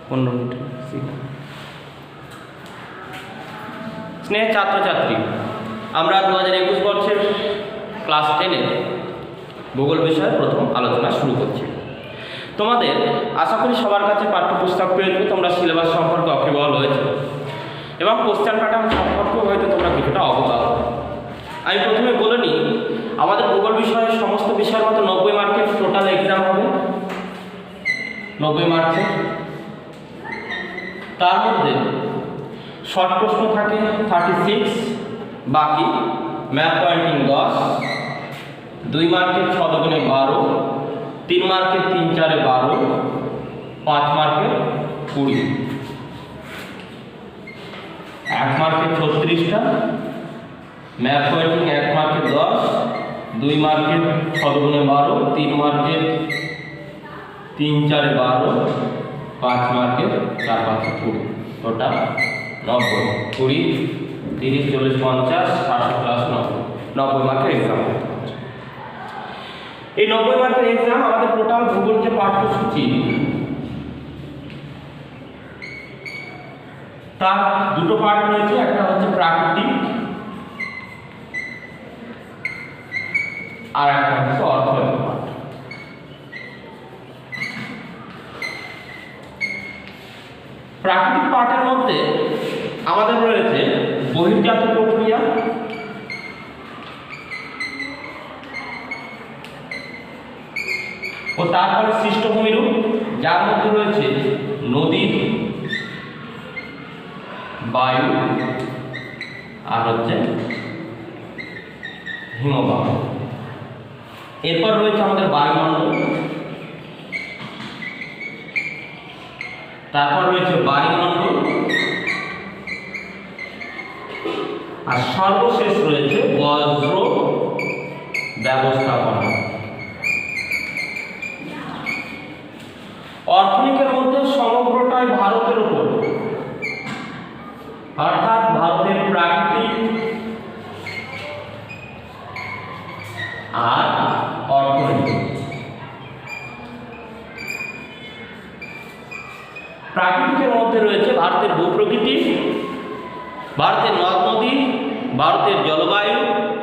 15 minute. স্নেহ ছাত্রছাত্রী, আমরা 2021 বর্ষের ক্লাস 10-এর ভূগোল বিষয়ে প্রথম আলোচনা শুরু করছি। তোমাদের আশা করি সবার কাছে পাঠ্যপুস্তক পেয়েছো, তোমরা সিলেবাস সম্পর্কে ওয়াকিবহাল হয়েছে এবং কোশ্চেন প্যাটার্ন সম্পর্কেও হয়তো তোমরা কিছুটা অবগত। আমি প্রথমে বলে নিই, আমাদের ভূগোল বিষয়ে সমস্ত বিষয়ের মতো 90 মার্কের টোটাল এক্সাম হবে। 90 মার্কের, তার মধ্যে শর্ট প্রশ্ন থাকে 36, বাকি ম্যাপ পয়েন্টিং 10, 2 মার্কের 6 দুগুণে 12, 3 মার্কের 3 4-এ 12, 5 মার্কের 20, 1 মার্কের 36টা, ম্যাপ পয়েন্টিং 1 মার্কের 10, 2 মার্কের 6 দুগুণে 12, 3 মার্কের 3 4-এ 12, 5 মার্কের 4 5-এ 20, টোটাল 90, 20, 30, 40, 50, 60 প্লাস 90 মার্কের এক্সাম। এই 90 মার্কের এক্সাম আমাদের টোটাল ভূগোল যে পাঠ্যসূচি, তার দুটো পার্ট রয়েছে। একটা হচ্ছে প্রাকৃতিক আর একটা হচ্ছে অর্থনৈতিক পার্ট। প্রাকৃতিক পার্টের মধ্যে আমাদের রয়েছে বহির্জাত প্রক্রিয়া, ও তারপরে সৃষ্টভূমি রূপ, যার মধ্যে রয়েছে নদী, বায়ু আর হচ্ছে হিমবাহ। এরপর রয়েছে আমাদের বায়ুমণ্ডল, তারপর রয়েছে বায়ুমণ্ডল, আর সর্বশেষ রয়েছে বজ্র ব্যবস্থাপনা। অর্থনীতির মধ্যে সমগ্রটাই ভারতের উপর, অর্থাৎ ভারতের প্রাকৃতিক আর অর্থনীতি। প্রাকৃতিকের মধ্যে রয়েছে ভারতের ভূপ্রকৃতি, ভারতের নদ নদী, ভারতের জলবায়ু,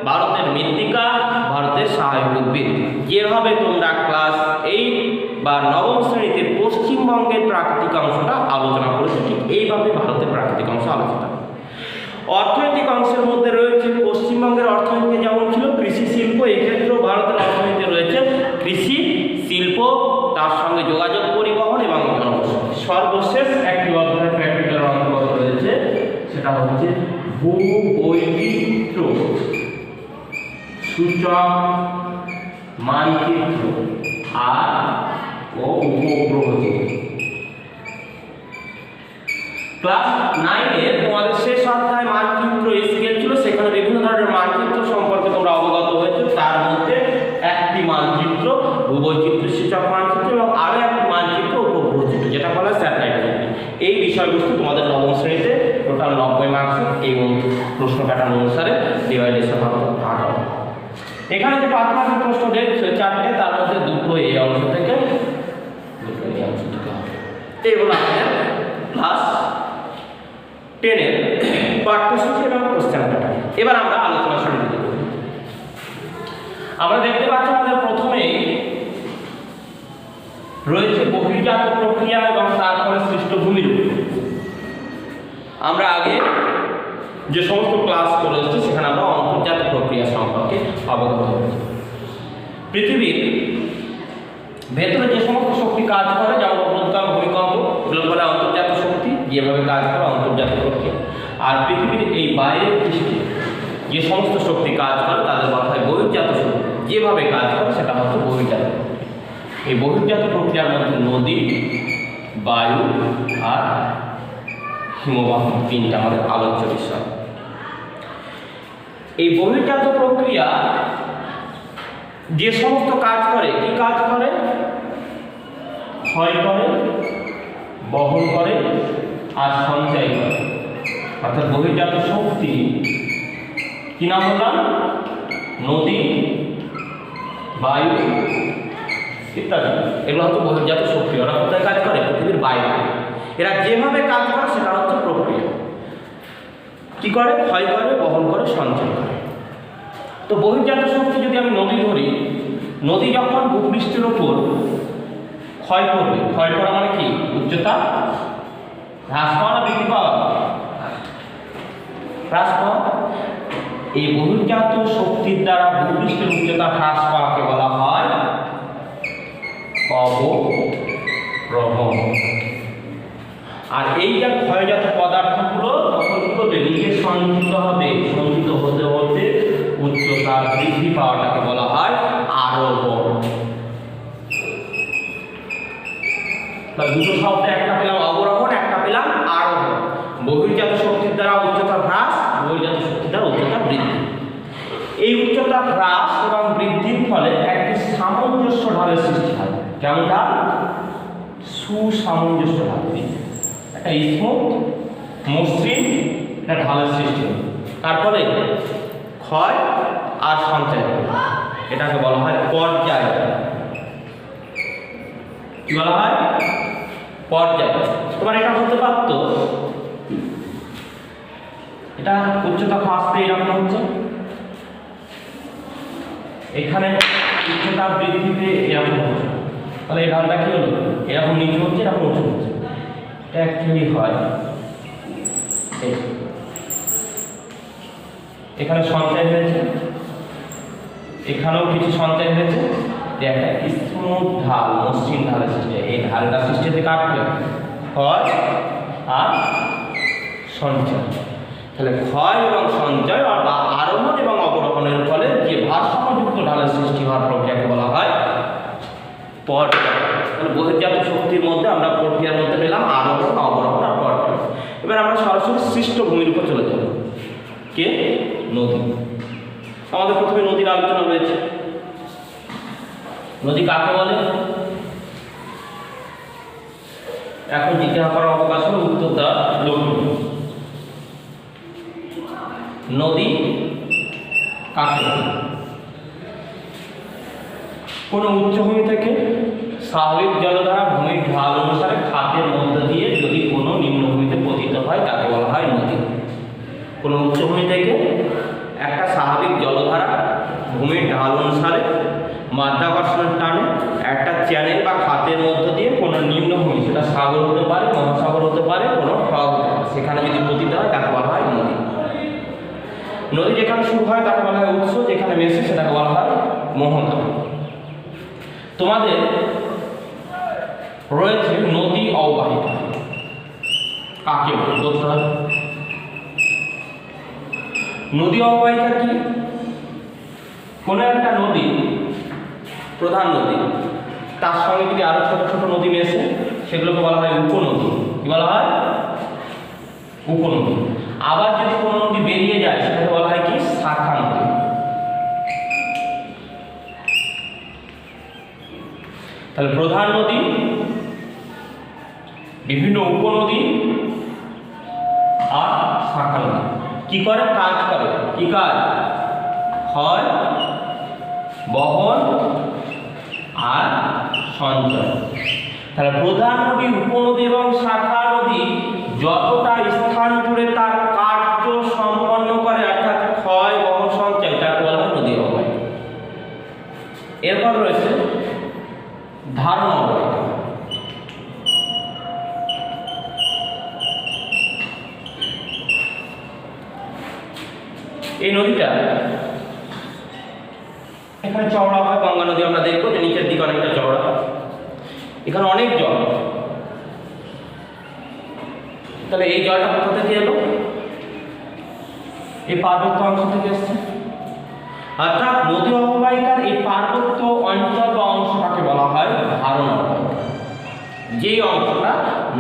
ভারতের মৃত্তিকা, ভারতের স্বাভাবিক উদ্ভিদ। যেভাবে তোমরা ক্লাস 8 বা 9ম শ্রেণীতে পশ্চিমবঙ্গের প্রাকৃতিক অংশটা আলোচনা করেছে, ঠিক এইভাবে ভারতের প্রাকৃতিক অংশ আলোচিত। অর্থনৈতিক অংশের মধ্যে রয়েছে পশ্চিমবঙ্গের অর্থনীতি যেমন ছিল কৃষি শিল্প, এক্ষেত্রেও ভারতের অর্থনীতি রয়েছে কৃষি শিল্প, তার সঙ্গে যোগাযোগ, পরিবহন এবং জনবসতি। সর্বশেষ একটি অধ্যায় প্র্যাকটিক্যাল অন্তর্গত রয়েছে, সেটা হচ্ছে ভূবৈচিত্র্য সূচক মানচিত্র আর ও উপগ্রহ চিত্র। ক্লাস 9-এ তোমাদের শেষ অধ্যায় মানচিত্র স্কেল ছিল, সেখানে বিভিন্ন ধরনের মানচিত্র সম্পর্কে তোমরা অবগত হয়েছে। তার মধ্যে একটি মানচিত্র ভূবৈচিত্র্য সূচক মানচিত্র এবং আরো একটি মানচিত্র উপগ্রহ চিত্র, যেটা বলা হয় স্যাটেলাইট ইমেজ। এই বিষয়বস্তু তোমাদের 9ম শ্রেণীতে টোটাল 90 মার্কস এই প্রশ্ন প্যাটার্ন অনুসারে ডিভাইডেশন হবে। এখানে যে 5 মার্কের প্রশ্ন দেখছো 4টে, তার মধ্যে দুটো এই অংশ থেকে, দুটো এই অংশ থেকে হবে। এইগুলো আমাদের ক্লাস 10-এর পাঠ্যসূচি এবং কোশ্চেন প্যাটার্ন। এবার আমরা আলোচনা শুরু করব। আমরা দেখতে পাচ্ছি আমাদের প্রথমেই রয়েছে বহির্জাত প্রক্রিয়া এবং তারপরে সৃষ্টভূমি রূপ। আমরা আগে যে সমস্ত ক্লাস করে এসেছি সেখানে আমরা অন্তর্জাত প্রক্রিয়া সম্পর্কে অবগত হয়েছি। পৃথিবীর ভেতরে যে সমস্ত শক্তি কাজ করে, যেমন অগ্নুৎপাত, ভূমিকম্প, এগুলো বলে অন্তর্জাত শক্তি, যেভাবে কাজ করে অন্তর্জাত প্রক্রিয়া। আর পৃথিবীর এই বাইরের পৃষ্ঠে যে সমস্ত শক্তি কাজ করে তাদের বলা হয় বহির্জাত শক্তি, যেভাবে কাজ করে সেটা হচ্ছে বহির্জাত প্রক্রিয়া। এই বহির্জাত প্রক্রিয়ার মধ্যে নদী, বায়ু আর হিমবাহ তিনটা আমাদের আলোচ্য বিষয়। এই বহির্জাত প্রক্রিয়া যে সমস্ত কাজ করে, কি কাজ করে? ক্ষয় করে, বহন করে আর সঞ্চয় করে। অর্থাৎ বহির্জাত শক্তি কি নাম বললাম? নদী, বায়ু ইত্যাদি, এগুলো হচ্ছে বহির্জাত শক্তি। ওরা কোথায় কাজ করে? পৃথিবীর বাইরে। এরা যেভাবে কাজ করে সেটা হচ্ছে প্রক্রিয়া। কি করে? ক্ষয় করে, বহন করে, সঞ্চয় করে। তো বহির্জাত শক্তি যদি আমি নদী ধরি, নদী যখন ভূপৃষ্ঠের উপর ক্ষয় করবে, ক্ষয় করা মানে কি? উচ্চতা হ্রাস পাওয়া না বৃদ্ধি পাওয়া? হ্রাস পাওয়া। এই বহির্জাত শক্তির দ্বারা ভূপৃষ্ঠের উচ্চতা হ্রাস পাওয়াকে বলা হয় অবরোহণ। আর এই যে ক্ষয়জাত পদার্থগুলো তখন কি করবে? নিচে সঞ্চিত হবে, সঞ্চিত হতে হতে উচ্চতা বৃদ্ধি পাওয়াটাকে বলা হয় আরোহণ। তাহলে দুটো শব্দ, একটা পেলাম অবরোহণ, একটা পেলাম আরোহণ। বহির্জাত শক্তির দ্বারা উচ্চতা হ্রাস, বহির্জাত শক্তির দ্বারা উচ্চতা বৃদ্ধি। এই উচ্চতা হ্রাস এবং বৃদ্ধির ফলে একটি সামঞ্জস্য ঢালের সৃষ্টি হয়। কেমন ঢাল? সুসামঞ্জস্য ঢাল। একটা স্মুথ মসৃণ একটা ঢালের সৃষ্টি হয়। তারপরে ক্ষয় আর সঞ্চয়, এটাকে বলা হয় পর্যায়। কি বলা হয়? পর্যায়। তোমার এটা হতে পারত, এটা উচ্চতা হ্রাস পেয়ে এরকম হচ্ছে, এখানে উচ্চতা বৃদ্ধি পেয়ে এরকম হচ্ছে। তাহলে এই ঢালটা কি হলো? এরকম নিচু হচ্ছে, এরকম উঁচু হচ্ছে। এটা অ্যাকচুয়ালি হয় এখানে সঞ্চয় হয়েছে, এখানেও কিছু সঞ্চয় হয়েছে, একটা স্মুথ ঢাল, মসৃণ ঢালের সৃষ্টি। এই ঢালটা সৃষ্টি হতে কাটবে ক্ষয় আর সঞ্চয়। তাহলে ক্ষয় এবং সঞ্চয় বা আরোহণ এবং অবরোহণের ফলে যে ভারসাম্যযুক্ত ঢালের সৃষ্টি হওয়ার প্রক্রিয়াকে বলা হয় পর্যায়। তাহলে বহির্জাত শক্তির মধ্যে আমরা প্রক্রিয়ার মধ্যে পেলাম আরোহণ, অবরোহণ আর পর্যায়। এবার আমরা সরাসরি সৃষ্ট ভূমির উপর চলে যাব। কে? নদী। আমাদের প্রথমে নদীর আলোচনা রয়েছে। নদী কাকে বলে? এখন জিজ্ঞাসা করার অবকাশ হলো, উত্তর দেওয়ার লোক। নদী কাকে বলে? কোন উচ্চভূমি থেকে স্বাভাবিক জলধারা ভূমির ঢাল অনুসারে খাতের মধ্যে দিয়ে যদি কোনো নিম্নভূমিতে পতিত হয় তাকে বলা হয় নদী। কোন উচ্চভূমি থেকে একটা স্বাভাবিক জলধারা ভূমির ঢাল অনুসারে মাধ্যাকর্ষণের টানে একটা চ্যানেল বা খাতের মধ্য দিয়ে কোনো নিম্নভূমি, সেটা সাগর হতে পারে, মহাসাগর হতে পারে, কোনো হ্রদ হতে পারে, সেখানে যদি পতিত হয় তাকে বলা হয় নদী। নদী যেখানে শুরু হয় তাকে বলা হয় উৎস, যেখানে মেশে সেটাকে বলা হয় মোহনা। তোমাদের রয়েছে নদী অববাহিকা। কাকে বলতে হবে? নদী অববাহিকা কি? কোনো একটা নদী, প্রধান নদী, তার সঙ্গে যদি আরো ছোট ছোট নদী মেশে সেগুলোকে বলা হয় উপনদী। কি বলা হয়? উপনদী। আবার যদি কোনো নদী বেরিয়ে যায় সেটাকে বলা হয় কি? শাখা নদী। তাহলে প্রধান নদী, বিভিন্ন উপনদী আর শাখা নদী কি করে? কাজ করে। কি কাজ? ক্ষয়, বহন আর সঞ্চয়। তাহলে প্রধান নদী, উপনদী এবং শাখা নদী যতটা স্থান জুড়ে তার কার্য সম্পন্ন করে, অর্থাৎ ক্ষয়, বহন, সঞ্চয়, তাকে বলা হয় নদী অববাহিকা। এরপর রয়েছে ধারণ অববাহিকা। এই নদীটা এখানে চওড়া হয়, গঙ্গা নদী আমরা দেখবো যে নিচের দিকে অনেকটা চওড়া, এখানে অনেক জল। তাহলে এই জলটা কোথা থেকে এলো? এই পার্বত্য অংশ থেকে এসছে। অর্থাৎ নদী অববাহিকার এই পার্বত্য অঞ্চল বা অংশটাকে বলা হয় ধারণ অববাহিকা। যেই অংশটা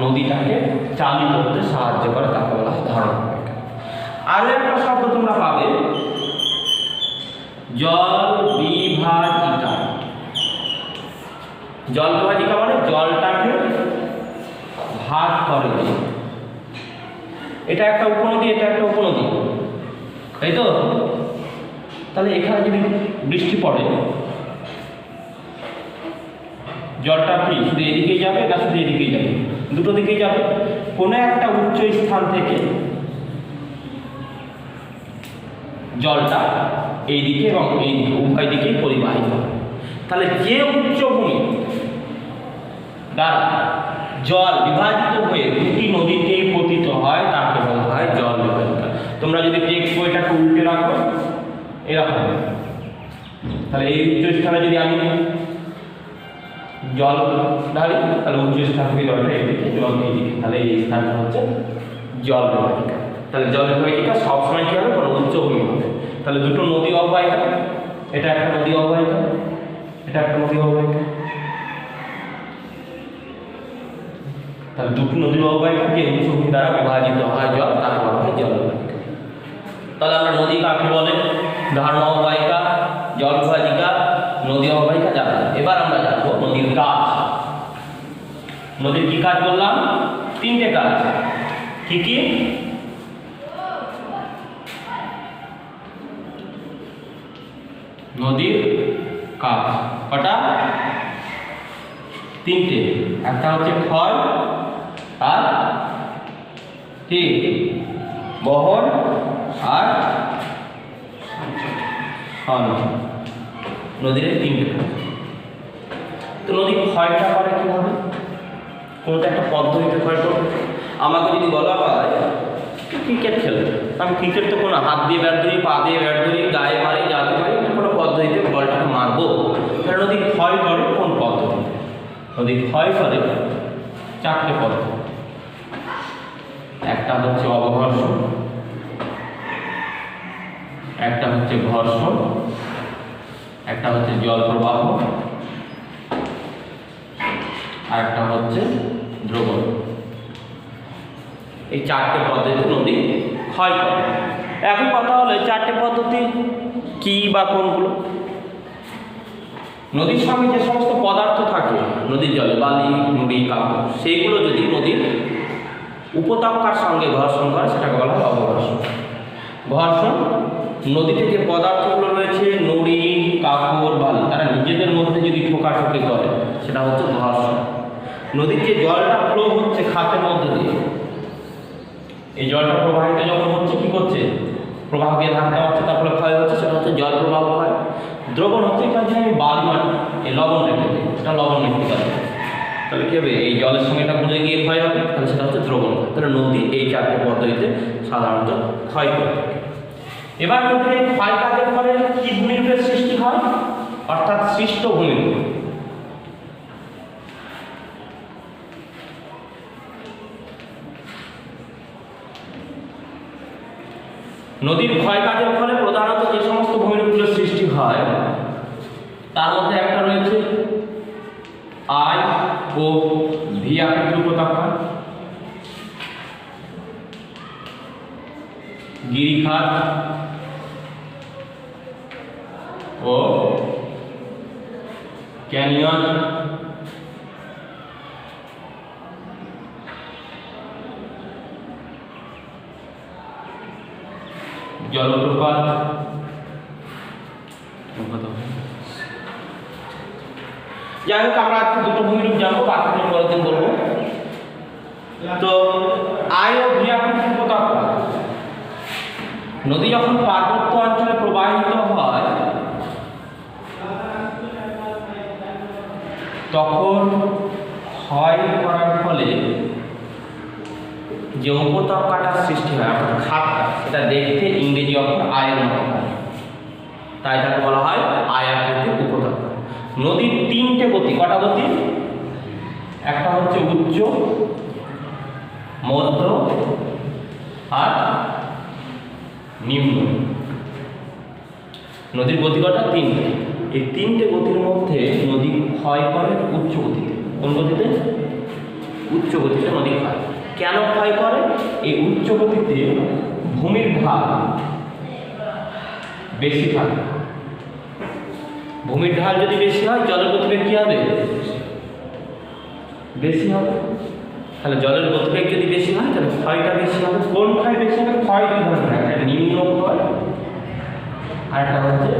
নদীটাকে চালিত করতে সাহায্য করে তাকে বলা হয় ধারণ অববাহিকা। আরো একটা শব্দ তোমরা পাবে, জল বিভাজিকা। জল বিভাজিকা মানে জলটাকে ভাগ করে। এটা একটা উপনদী, এটা একটা উপনদী, তাই তো? তাহলে এখানে যদি বৃষ্টি পড়ে, জলটা কি শুধু এদিকেই যাবে না শুধু এদিকেই যাবে? দুটো দিকেই যাবে। কোনো একটা উচ্চ স্থান থেকে জলটা এই দিকে এবং এই উভয় দিকেই পরিবাহিত হয়। তাহলে যে উচ্চভূমি দ্বারা জল বিভাজিত হয়ে দুটি নদীতেই পতিত হয় তাকে বলা হয় জল বিভাজিকা। তোমরা যদি টেক্সট বইটাকে উল্টে রাখো এরকম, তাহলে এই উচ্চ স্থানে যদি আমি জল ঢালি তাহলে উচ্চ স্থান থেকে জলটা এদিকে জল এইদিকে, তাহলে এই স্থানটা হচ্ছে জল বিভাজিকা। তাহলে জল বিভাজিকা সবসময় কি হবে, কোনো উচ্চভূমি হবে। তাহলে দুটো নদী অববাহিকা, এটা একটা নদী অববাহিকা, এটা একটা নদী অববাহিকা, তাহলে দুটো নদীর অববাহিকা যে উচ্চভূমি দ্বারা বিভাজিত হয় জল তাকে বলা হয় জল বিভাজিকা। তাহলে আমরা নদী কাকে বলে, ধারণ অববাহিকা, জল বিভাজিকা, নদী অববাহিকা জানলাম। এবার আমরা জানবো নদীর কাজ। নদীর কি কাজ বললাম, তিনটে কাজ। কি কি? নদীর কাজ কটা? তিনটে। একটা হচ্ছে ক্ষয়, আর কি বহন, আর সঞ্চয়। নদীর তিনটে কাজ। তো নদী ক্ষয়টা করে কিভাবে? কোনটা একটা পদ্ধতিতে ক্ষয় করবে। আমাকে যদি বলা হয় ক্রিকেট খেলবে, আমি ক্রিকেট তো কোনো হাত দিয়ে ব্যাট ধরি, পা দিয়ে ব্যাট ধরি, গায়ে মারি, যাতে পারি, কোনো পদ্ধতিতে বলটাকে মারবো। তাহলে নদী ক্ষয় করে কোন পদ্ধতিতে? নদী ক্ষয় করে চারটে পদ্ধতি। একটা হচ্ছে অবঘর্ষণ, একটা হচ্ছে ঘর্ষণ, একটা হচ্ছে জল প্রবাহ, আর একটা হচ্ছে দ্রবণ। এই চারটে পদ্ধতি নদী ক্ষয় করে। এখন কথা হলো চারটে পদ্ধতি কি বা কোনগুলো? নদীর সঙ্গে যে সমস্ত পদার্থ থাকে নদীর জলে, বালি, নুড়ি, কাপড়, সেইগুলো যদি নদীর উপত্যকার সঙ্গে ঘর্ষণ করে সেটাকে বলা হয় অবঘর্ষণ। ঘর্ষণ, নদীতে যে পদার্থগুলো রয়েছে নুড়ি, কাপড়, বালি, তারা নিজেদের মধ্যে যদি ঠোকাঠুকি করে সেটা হচ্ছে ঘর্ষণ। নদীর যে জলটা ফ্লো হচ্ছে খাতের মধ্যে দিয়ে, এই জলটা প্রবাহিত যখন হচ্ছে কি করছে, প্রবাহ দিয়ে ধাক্কা হচ্ছে, তারপরে ক্ষয় হচ্ছে, সেটা হচ্ছে জল প্রবাহ ক্ষয়। দ্রবণ হচ্ছে এখানে আমি বালি মাটি এই লবণ রেখে দিই, সেটা লবণ রেখে দেয়, তাহলে কি হবে, এই জলের সঙ্গে এটা গুলে গিয়ে ক্ষয় হবে, তাহলে সেটা হচ্ছে দ্রবণ। তাহলে নদী এই চারটে পদ্ধতিতে সাধারণত ক্ষয় করে থাকে। এবার নদীর এই ক্ষয় কাজের ফলে কি ভূমিরূপের সৃষ্টি হয়, অর্থাৎ সৃষ্ট ভূমিরূপ। নদীর ক্ষয় কাজের ফলে প্রধানত যে সমস্ত ভূমিরূপগুলোর সৃষ্টি হয় তার মধ্যে একটা রয়েছে আই ও ভি আকৃতির উপত্যকা, গিরিখাত ও ক্যানিয়ন, জলপ্রপাত, যাই হোক আমরা আজকে দুটো ভূমিরূপ জানবো, বাকি পরের দিন বলবো। তো আই ও ভি আকৃতির উপত্যকা, নদী যখন পার্বত্য অঞ্চলে প্রবাহিত হয় তখন ক্ষয় করার ফলে যে উপত্যকাটার সৃষ্টি হয় অর্থাৎ খাতটা, সেটা দেখতে ইংরেজি অক্ষর আয়ের মতো হয়, তাই তাকে বলা হয় আয়াকৃতিক উপত্যকা। নদীর তিনটে গতি, কটা গতি? একটা হচ্ছে উচ্চ, মধ্য আর নিম্ন। নদীর গতি কটা? তিনটে। এই তিনটে গতির মধ্যে নদী ক্ষয় করে উচ্চ গতিতে। কোন গতিতে? উচ্চ গতিতে নদী ক্ষয়। কেন ক্ষয় করে? এই উচ্চ গতিতে ভূমির ঢাল বেশি থাকে। ভূমির ঢাল যদি বেশি হয় জলের গতিবেগ কি হবে? বেশি হবে। তাহলে জলের গতিবেগ যদি বেশি হয় তাহলে ক্ষয়টা বেশি হবে। কোন ক্ষয় বেশি হবে? ক্ষয় দুই ধরনের, একটা নিম্ন ক্ষয় আর একটা হচ্ছে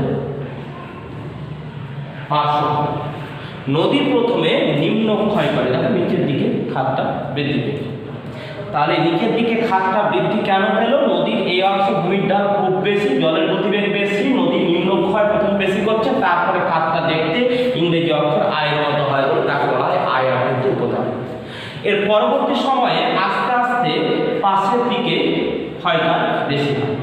পার্শ্ব ক্ষয়। নদী প্রথমে নিম্ন ক্ষয় করে, দেখো নিচের দিকে খাতটা বৃদ্ধি পেয়েছে। তাহলে নিচের দিকে খাতটা বৃদ্ধি কেন পেল? নদীর এই অংশে ভূমির ঢাল খুব বেশি, জলের গতিবেগ বেশি, নদীর নিম্নক্ষয় প্রথম বেশি করছে, তারপরে খাতটা দেখতে ইংরেজি অক্ষর আয়ের মতো হয় বলে তাকে বলা হয় আয় আকৃতির উপধারা। এর পরবর্তী সময়ে আস্তে আস্তে পাশের দিকে ক্ষয়টা বেশি হয়,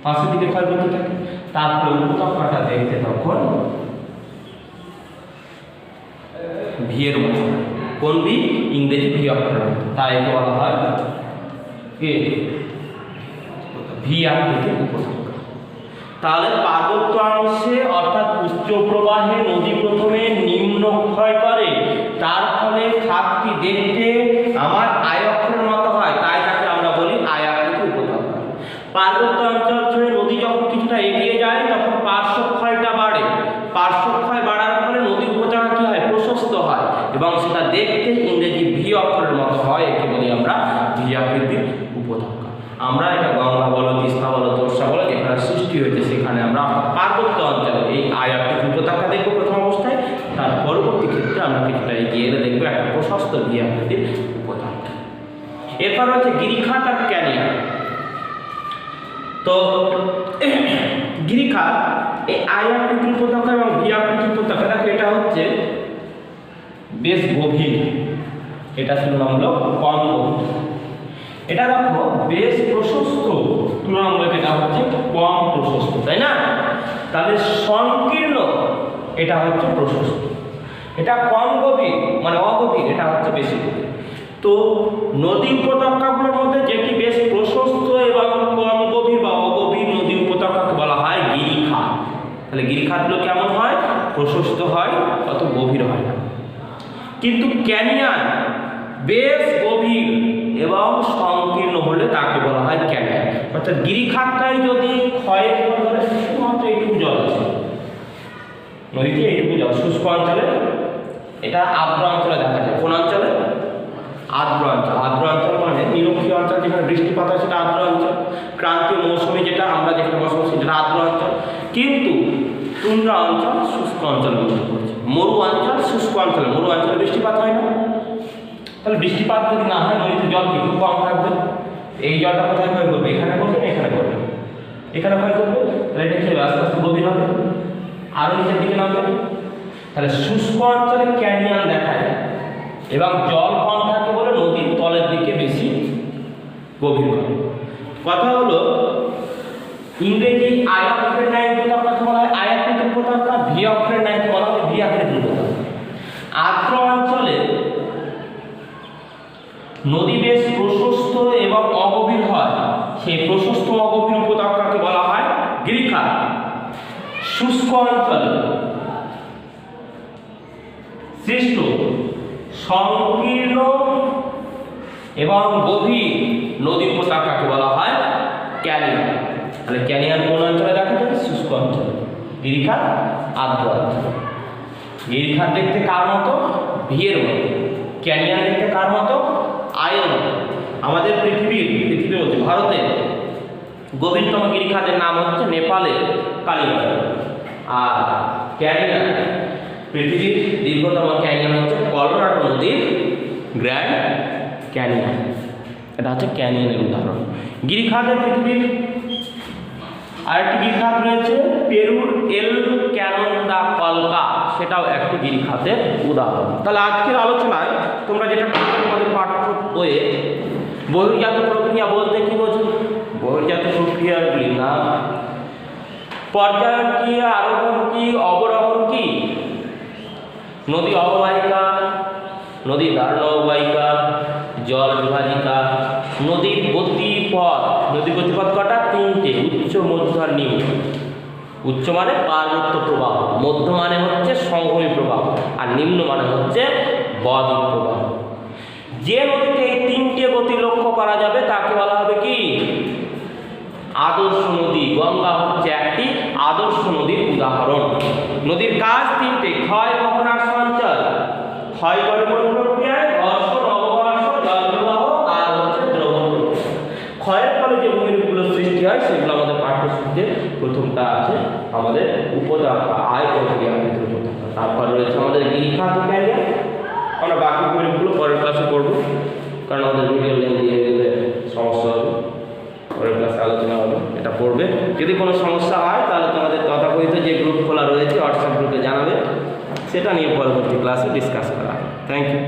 পাশের দিকে ক্ষয় করতে থাকে, তারপরে উপত্যকাটা দেখতে তখন ভিয়ের মতো। কোন ভি? ইংরেজি ভি অক্ষর, তাই বলা হয় কি ভি আকৃতির উপত্যকা। তাহলে পার্বত্য অংশে অর্থাৎ উচ্চ প্রবাহে নদী প্রথমে নিম্ন ক্ষয় করে, তার ফলে খাতটি দেখতে আমার আয় অক্ষরের মতো হয়, তাই তাকে আমরা বলি আয় আকৃতির উপত্যকা। পার্বত্য অঞ্চল ছেড়ে নদী যখন কিছুটা এগিয়ে যায় তখন পার্শ্বক্ষয়টা বাড়ে, পার্শ্বক্ষয় বাড়ার ফলে নদী উপত্যকা কি হয়? প্রশস্ত হয় এবং সেটা দেখতে ইংরেজি ভি অক্ষরের মতো হয়, একে বলি আমরা ভি আকৃতির উপত্যকা। আমরা এটা গঙ্গা বলো, তিস্তা বলো, তোরসা বলো, যেখানে সৃষ্টি হয়েছে সেখানে আমরা পার্বত্য অঞ্চলে এই আয় আকৃতির উপত্যকা দেখবো প্রথম অবস্থায়, তার পরবর্তী ক্ষেত্রে আমরা কিছুটা এগিয়ে এলে দেখবো একটা প্রশস্ত ভি আকৃতির উপত্যকা। এরপর হচ্ছে গিরিখাত আর ক্যানিয়ন। তো গিরিখাত এই আয় আকৃতির উপত্যকা এবং ভি আকৃতির উপত্যকা, দেখো এটা হচ্ছে বেশ গভীর, এটা তুলনামূলক কম গভীর। এটা দেখো বেশ প্রশস্ত, তুলনামূলক এটা হচ্ছে কম প্রশস্ত, তাই না? তাহলে সংকীর্ণ এটা হচ্ছে প্রশস্ত, এটা কম গভীর মানে অগভীর, এটা হচ্ছে বেশি গভীর। তো নদী উপত্যকাগুলোর মধ্যে যেটি বেশ প্রশস্ত এবং কম গভীর বা অগভীর নদী উপত্যকাকে বলা হয় গিরিখাত। তাহলে গিরিখাতগুলো কেমন হয়? প্রশস্ত হয়, অত গভীর হয় না। কিন্তু ক্যানিয়ন বেশ গভীর এবং সংকীর্ণ হলে তাকে বলা হয় ক্যানিয়ন। অর্থাৎ গিরিখাতটাই যদি ক্ষয়ের ফলে শুধুমাত্র এইটুকু জল আছে, নদীতে এইটুকু জল, শুষ্ক অঞ্চলে, এটা আর্দ্র অঞ্চলে দেখা যায়। কোন অঞ্চলে? আর্দ্র অঞ্চল। আর্দ্র অঞ্চল মানে নিরক্ষীয় অঞ্চল, যেখানে বৃষ্টিপাত হয় সেটা আর্দ্র অঞ্চল। ক্রান্তীয় মৌসুমী যেটা আমরা যেখানে বসবাস সেটা আর্দ্র অঞ্চল। কিন্তু টুন্ড্রা অঞ্চল শুষ্ক অঞ্চলের মধ্যে পড়ছে। মরু অঞ্চল শুষ্ক অঞ্চলে, মরু অঞ্চলে বৃষ্টিপাত হয় না। তাহলে বৃষ্টিপাত যদি না হয় নদীতে জল কিন্তু কম থাকবে। এই জলটা কোথায় ক্ষয় করবে? এখানে করবে না এখানে করবে? এখানে ক্ষয় করবে। তাহলে এটা কি আস্তে আস্তে গভীর হবে, আরো নিচের দিকে নামবে। তাহলে শুষ্ক অঞ্চলে ক্যানিয়ন দেখা যায় এবং জল কম থাকে বলে নদীর তলের দিকে বেশি গভীর হয়। কথা হলো ইংরেজি আয় অক্ষরের ন্যায় উপত্যকাকে বলা হয় আয় আকৃতির উপত্যকা, ভি অক্ষরের ন্যায় বলা হয় ভি আকৃতির উপত্যকা। আর্দ্র অঞ্চলে নদী বেশ প্রশস্ত এবং অগভীর হয়, সেই প্রশস্ত অগভীর উপত্যকাকে বলা হয় গিরিখাত। শুষ্ক অঞ্চলে সৃষ্ট সংকীর্ণ এবং গভীর নদী উপত্যকাকে বলা হয় ক্যানিয়ন। তাহলে ক্যানিয়ন কোন অঞ্চলে দেখা যায়? শুষ্ক অঞ্চলে। গিরিখাত আর্দ্র অঞ্চলে। গিরিখাত দেখতে কার মতো? ভিয়ের মতো। ক্যানিয়ন দেখতে কার মতো? আয়ের মতো। আমাদের পৃথিবী বলতে ভারতের গভীরতম গিরিখাতের নাম হচ্ছে নেপালের কালিগঞ্জ। আর ক্যানিয়ন, পৃথিবীর দীর্ঘতম ক্যানিয়ন হচ্ছে কলোরাডো নদীর গ্র্যান্ড ক্যানিয়ন। এটা হচ্ছে ক্যানিয়নের উদাহরণ। গিরিখাতের পৃথিবীর আরেকটি গিরিখাত রয়েছে পেরুর এল ক্যানন দা কলকা, সেটাও একটি গিরিখাতের উদাহরণ। তাহলে আজকের আলোচনায় তোমরা যেটা তোমাদের পাঠ্য বইয়ে বহির্জাত প্রক্রিয়া বলতে কি বোঝো? বহির্জাত প্রক্রিয়াগুলির নাম পর্যায়ন কি, আরোহণ কি, অবরোহণ কি? নদী অববাহিকা, নদী ধারণ অববাহিকা, জল বিভাজিকা, নদীর গতিপথ। নদী গতিপথ কটা? তিনটে, উচ্চ, মধ্য আর নিম্ন। উচ্চ মানে পার্বত্য প্রবাহ, মধ্য মানে হচ্ছে সমভূমি প্রবাহ, আর নিম্ন মানে হচ্ছে বদ্বীপ প্রবাহ। যে নদীতে এই তিনটে গতি লক্ষ্য করা যাবে তাকে বলা হবে কি? আদর্শ নদী। গঙ্গা হচ্ছে একটি আদর্শ নদীর উদাহরণ। নদীর কাজ তিনটে: ক্ষয়, বহন আর সঞ্চয়। ক্ষয় করে কোন প্রক্রিয়ায়? ঘর্ষণ, অবঘর্ষণ, জল প্রবাহ আর হচ্ছে দ্রবণ প্রক্রিয়া। ক্ষয়ের ফলে যে ভূমিরূপগুলো সৃষ্টি হয় সেগুলো আমাদের পাঠ্যসূচিতে প্রথমটা আছে আমাদের উপত্যকা, আয় প্রক্রিয়া। তারপর রয়েছে আমাদের গিরিখাত ক্যানিয়ন, আমরা বাকি গ্রুপগুলো পরের ক্লাসে করবো, কারণ আমাদের ভিডিও লেন্থ দিয়ে গেলে সমস্যা হবে, পরের ক্লাসে আলোচনা হবে, এটা পড়বে। যদি কোনো সমস্যা হয় তাহলে তোমাদের তথাকথিত যে গ্রুপ খোলা রয়েছে হোয়াটসঅ্যাপ গ্রুপে জানাবে, সেটা নিয়ে পরবর্তী ক্লাসে ডিসকাস করা হবে। Thank you.